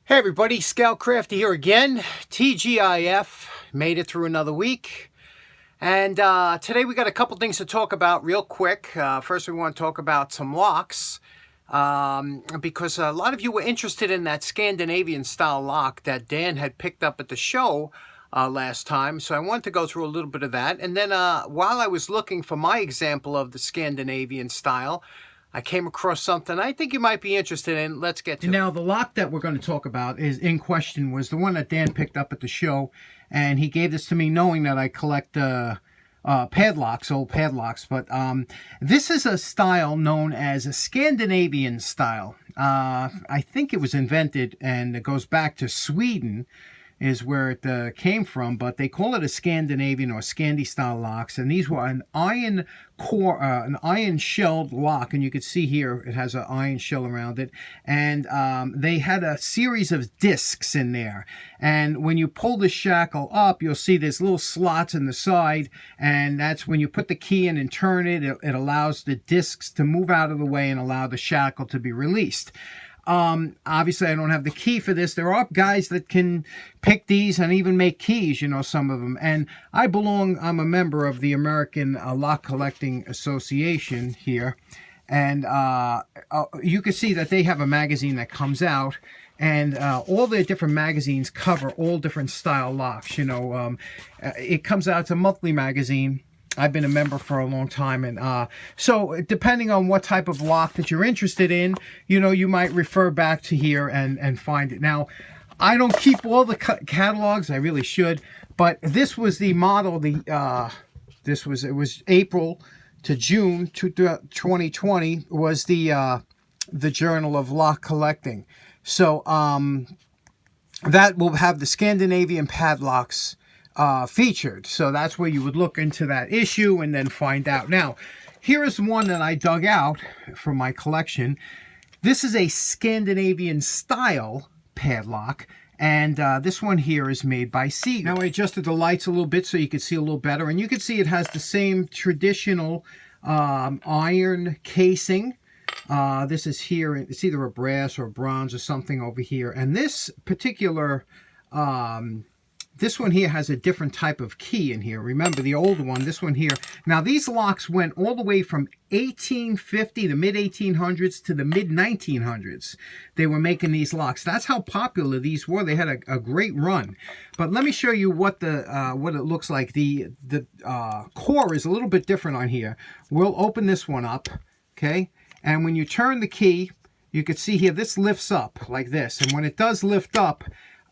Hey everybody, Scout Crafty here again. TGIF, made it through another week. And today we got a couple things to talk about real quick. First we want to talk about some locks. Because a lot of you were interested in that Scandinavian style lock that Dan had picked up at the show last time. So I wanted to go through a little bit of that. And then while I was looking for my example of the Scandinavian style, I came across something I think you might be interested in. Let's get to it. Now, the lock that we're going to talk about was the one that Dan picked up at the show, and he gave this to me knowing that I collect padlocks, old padlocks. But this is a style known as a Scandinavian style. I think it was invented, and it goes back to Sweden, is where it came from, but they call it a Scandinavian or Scandi style locks, and these were an iron core, an iron shelled lock, and you can see here it has an iron shell around it, and they had a series of discs in there, and when you pull the shackle up, you'll see there's little slots in the side, and that's when you put the key in and turn it, it allows the discs to move out of the way and allow the shackle to be released. Obviously I don't have the key for this. There are guys that can pick these and even make keys, you know, some of them. And I'm a member of the American Lock Collecting Association here. And you can see that they have a magazine that comes out. And all their different magazines cover all different style locks. You know, it comes out, it's a monthly magazine. I've been a member for a long time, and so depending on what type of lock that you're interested in, you know, you might refer back to here and find it. Now, I don't keep all the catalogs. I really should, but this was the model. It was April to June 2020 was the Journal of Lock Collecting. So that will have the Scandinavian padlocks featured. So that's where you would look into that issue and then find out. Now, here is one that I dug out from my collection. This is a Scandinavian style padlock, and this one here is made by Secaucus. Now I adjusted the lights a little bit so you can see a little better, and you can see it has the same traditional iron casing. This is here, it's either a brass or bronze or something over here, and this particular this one here has a different type of key in here. Remember the old one, this one here. Now these locks went all the way from 1850, the mid-1800s, to the mid-1900s. They were making these locks. That's how popular these were. They had a great run. But let me show you what it looks like. The core is a little bit different on here. We'll open this one up, okay? And when you turn the key, you can see here, this lifts up like this. And when it does lift up,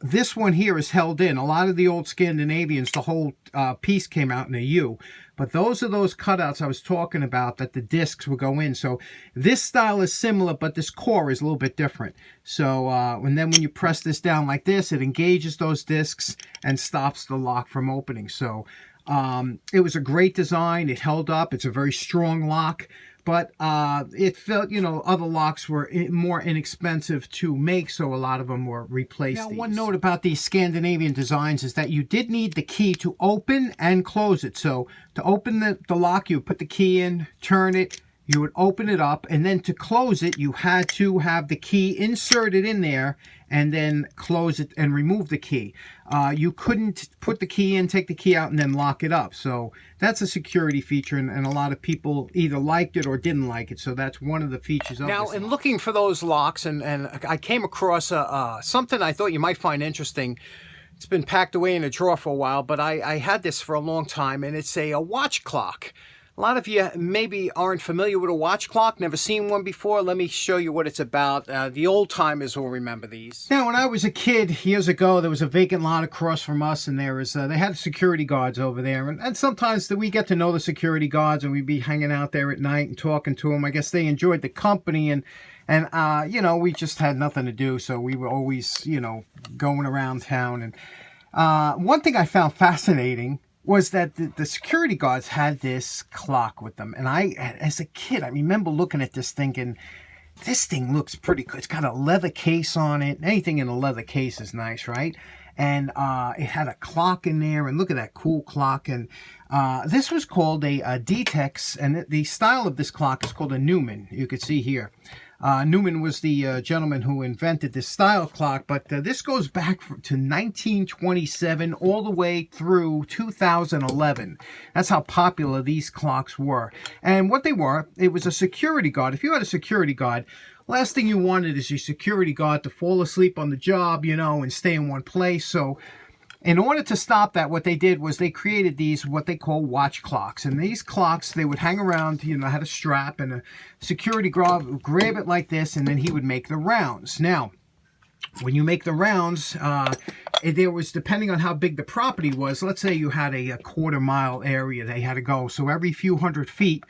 this one here is held in. A lot of the old Scandinavians, the whole piece came out in a U. But those are those cutouts I was talking about that the discs will go in. So this style is similar, but this core is a little bit different. So, and then when you press this down like this, it engages those discs and stops the lock from opening. So it was a great design. It held up. It's a very strong lock. But it felt, you know, other locks were more inexpensive to make, so a lot of them were replaced. Now, one note about these Scandinavian designs is that you did need the key to open and close it. So to open the lock, you would put the key in, turn it, you would open it up, and then to close it, you had to have the key inserted in there and then close it and remove the key. You couldn't put the key in, take the key out, and then lock it up. So that's a security feature, and a lot of people either liked it or didn't like it. So that's one of the features of now, in looking for those locks, and I came across something I thought you might find interesting. It's been packed away in a drawer for a while, but I had this for a long time, and it's a watch clock. A lot of you maybe aren't familiar with a watch clock, never seen one before. Let me show you what it's about. The old timers will remember these. Now, when I was a kid years ago, there was a vacant lot across from us, and there was they had security guards over there. And sometimes we get to know the security guards, and we'd be hanging out there at night and talking to them. I guess they enjoyed the company, and you know, we just had nothing to do, so we were always, you know, going around town. And one thing I found fascinating was that the security guards had this clock with them. And I, as a kid, I remember looking at this thinking, this thing looks pretty good. It's got a leather case on it. Anything in a leather case is nice, right? And it had a clock in there, and look at that cool clock. And this was called a DETEX, and the style of this clock is called a Newman. You could see here. Newman was the gentleman who invented this style clock, but this goes back to 1927 all the way through 2011. That's how popular these clocks were. And what they were, it was a security guard. If you had a security guard, last thing you wanted is your security guard to fall asleep on the job, you know, and stay in one place. So in order to stop that, what they did was they created these, what they call watch clocks. And these clocks, they would hang around, you know, had a strap, and a security guard would grab it like this, and then he would make the rounds. Now, when you make the rounds, there was, depending on how big the property was, let's say you had a quarter-mile area they had to go. So every few hundred feet,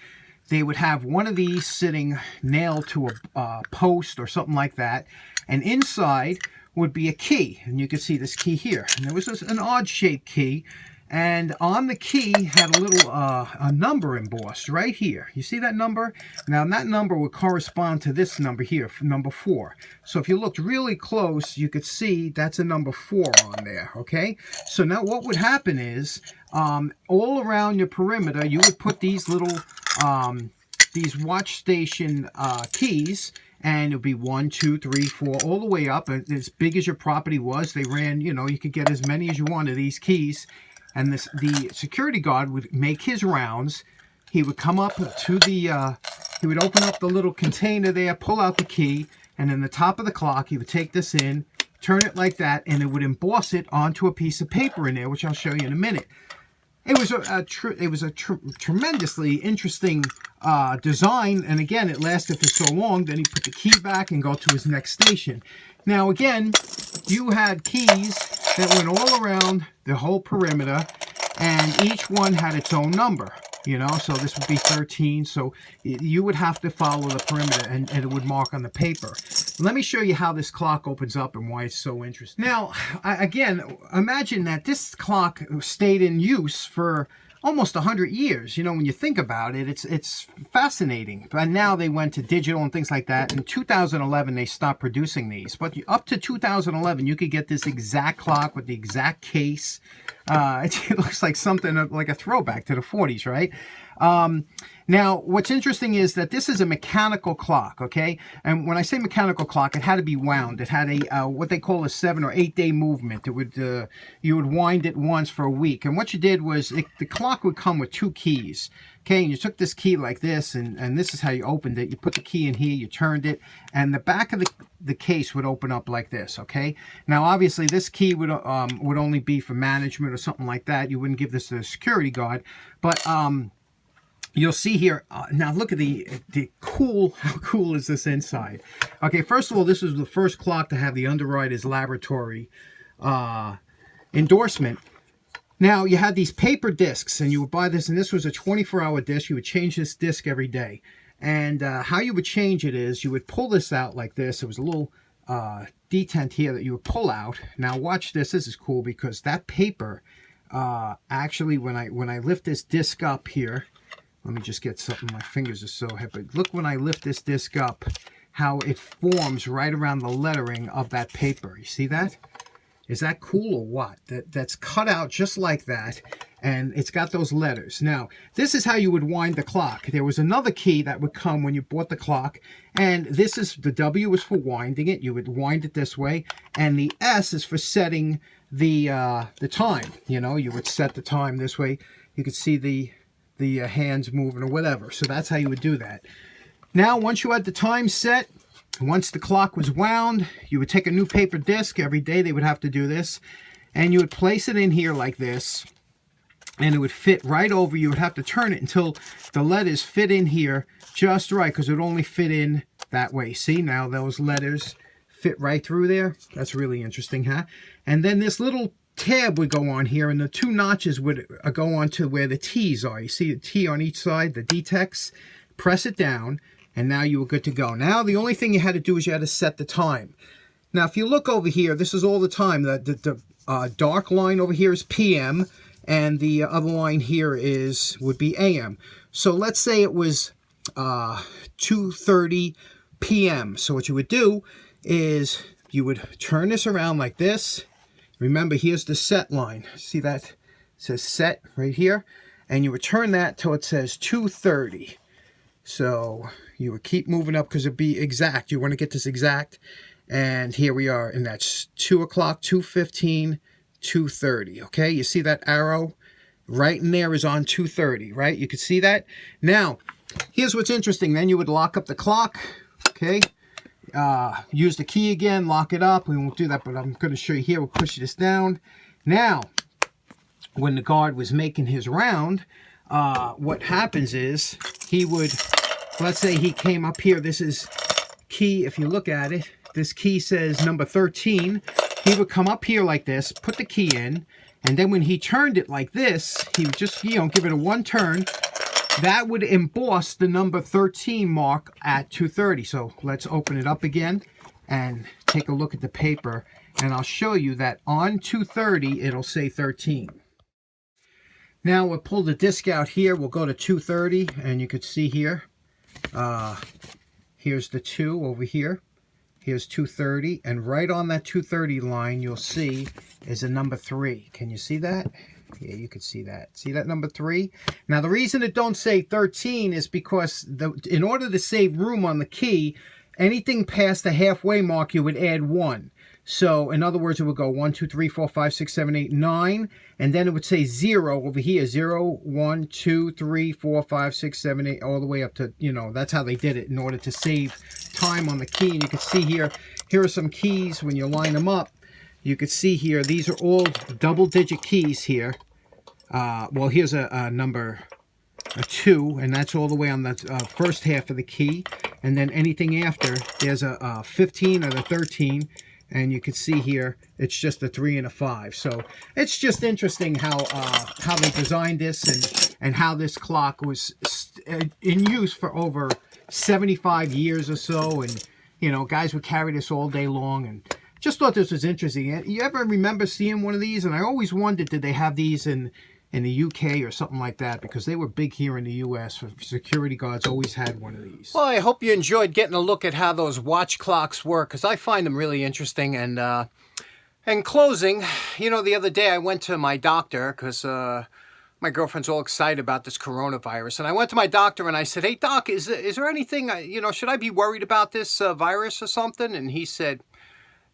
they would have one of these sitting nailed to a post or something like that. And inside would be a key. And you can see this key here. And there was an odd-shaped key. And on the key had a little a number embossed right here. You see that number? Now that number would correspond to this number here, number 4. So if you looked really close, you could see that's a number 4 on there, okay? So now what would happen is, all around your perimeter, you would put these little, these watch station keys, and it would be 1, 2, 3, 4, all the way up. And as big as your property was, they ran, you know, you could get as many as you wanted of these keys. And the security guard would make his rounds. He would come up to the, he would open up the little container there, pull out the key, and in the top of the clock, he would take this in, turn it like that, and it would emboss it onto a piece of paper in there, which I'll show you in a minute. It was a tremendously interesting design, and again, it lasted for so long. Then he put the key back and go to his next station. Now again, you had keys that went all around the whole perimeter, and each one had its own number, you know. So this would be 13, so you would have to follow the perimeter, and it would mark on the paper. Let me show you how this clock opens up and why it's so interesting. Now, again, imagine that this clock stayed in use for almost 100 years. You know, when you think about it, it's fascinating. But now they went to digital and things like that. In 2011, they stopped producing these. But up to 2011, you could get this exact clock with the exact case. It looks like something like a throwback to the 40s, right? Now, what's interesting is that this is a mechanical clock, okay? And when I say mechanical clock, it had to be wound. It had a what they call a 7 or 8 day movement. It would you would wind it once for a week. And what you did was the clock would come with 2 keys, okay? And you took this key like this, and this is how you opened it. You put the key in here, you turned it, and the back of the case would open up like this, okay? Now, obviously, this key would only be for management or something like that. You wouldn't give this to a security guard, but you'll see here, now look at the cool, how cool is this inside? Okay, first of all, this is the first clock to have the Underwriters Laboratory endorsement. Now, you had these paper discs, and you would buy this, and this was a 24-hour disc. You would change this disc every day. And how you would change it is you would pull this out like this. There was a little detent here that you would pull out. Now, watch this. This is cool because that paper, actually, when I lift this disc up here, let me just get something. My fingers are so heavy. Look, when I lift this disc up, how it forms right around the lettering of that paper. You see that? Is that cool or what? That's cut out just like that, and it's got those letters. Now, this is how you would wind the clock. There was another key that would come when you bought the clock, and this is, the W is for winding it. You would wind it this way, and the S is for setting the time. You know, you would set the time this way. You could see the hands moving or whatever. So that's how you would do that. Now, once you had the time set, once the clock was wound, you would take a new paper disc. Every day they would have to do this, and you would place it in here like this, and it would fit right over. You would have to turn it until the letters fit in here just right, because it would only fit in that way. See, now those letters fit right through there. That's really interesting, huh? And then this little tab would go on here, and the 2 notches would go on to where the T's are. You see the T on each side, the DETEX. Press it down, and now you were good to go. Now, the only thing you had to do is you had to set the time. Now, if you look over here, this is all the time. The dark line over here is PM, and the other line here would be AM. So let's say it was 2:30 PM. So what you would do is you would turn this around like this. Remember, here's the set line. See that? It says set right here. And you would turn that till it says 2:30. So You would keep moving up because it'd be exact. You want to get this exact. And here we are, and that's 2 o'clock, 2:15, 2:30. Okay, you see that arrow? Right in there is on 2:30, right? You can see that? Now, here's what's interesting. Then you would lock up the clock, okay? Use the key again, lock it up. We won't do that, but I'm going to show you here. We'll push this down. Now, when the guard was making his round, what happens is he would, let's say he came up here. This is key. If you look at it, this key says number 13. He would come up here like this, put the key in, and then when he turned it like this, he would just, you know, give it a one turn. That would emboss the number 13 mark at 2:30. So let's open it up again and take a look at the paper, and I'll show you that on 2:30 it'll say 13. Now we'll pull the disc out here. We'll go to 2:30, and you could see here, here's the 2 over here. Here's 2:30, and right on that 2:30 line you'll see is a number 3. Can you see that? Yeah, you can see that. See that number 3? Now the reason it don't say 13 is because in order to save room on the key, anything past the halfway mark you would add 1. So in other words, it would go 1, 2, 3, 4, 5, 6, 7, 8, 9, and then it would say 0 over here. 0, 1, 2, 3, 4, 5, 6, 7, 8, all the way up to, you know, that's how they did it in order to save time on the key. And you can see here are some keys. When you line them up, you can see here, these are all double-digit keys here. Well, here's a number 2, and that's all the way on the first half of the key. And then anything after, there's a 15 or the 13. And you can see here, it's just a 3 and a 5. So it's just interesting how they designed this and how this clock was in use for over 75 years or so. And, you know, guys would carry this all day long. And just thought this was interesting. You ever remember seeing one of these? And I always wondered, did they have these in the UK or something like that, because they were big here in the US. For security guards always had one of these. Well, I hope you enjoyed getting a look at how those watch clocks work, because I find them really interesting. And in closing, you know, the other day I went to my doctor because my girlfriend's all excited about this coronavirus, and I went to my doctor and I said, "Hey doc, is there anything, you know, should I be worried about this virus or something?" And he said,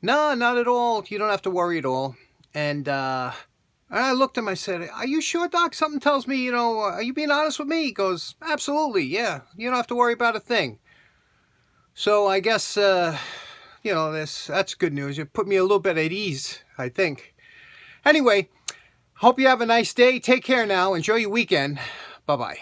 "No, not at all. You don't have to worry at all." And I looked at him, I said, "Are you sure, doc? Something tells me, you know, are you being honest with me?" He goes, "Absolutely, yeah. You don't have to worry about a thing." So I guess, you know, that's good news. You put me a little bit at ease, I think. Anyway, hope you have a nice day. Take care now. Enjoy your weekend. Bye-bye.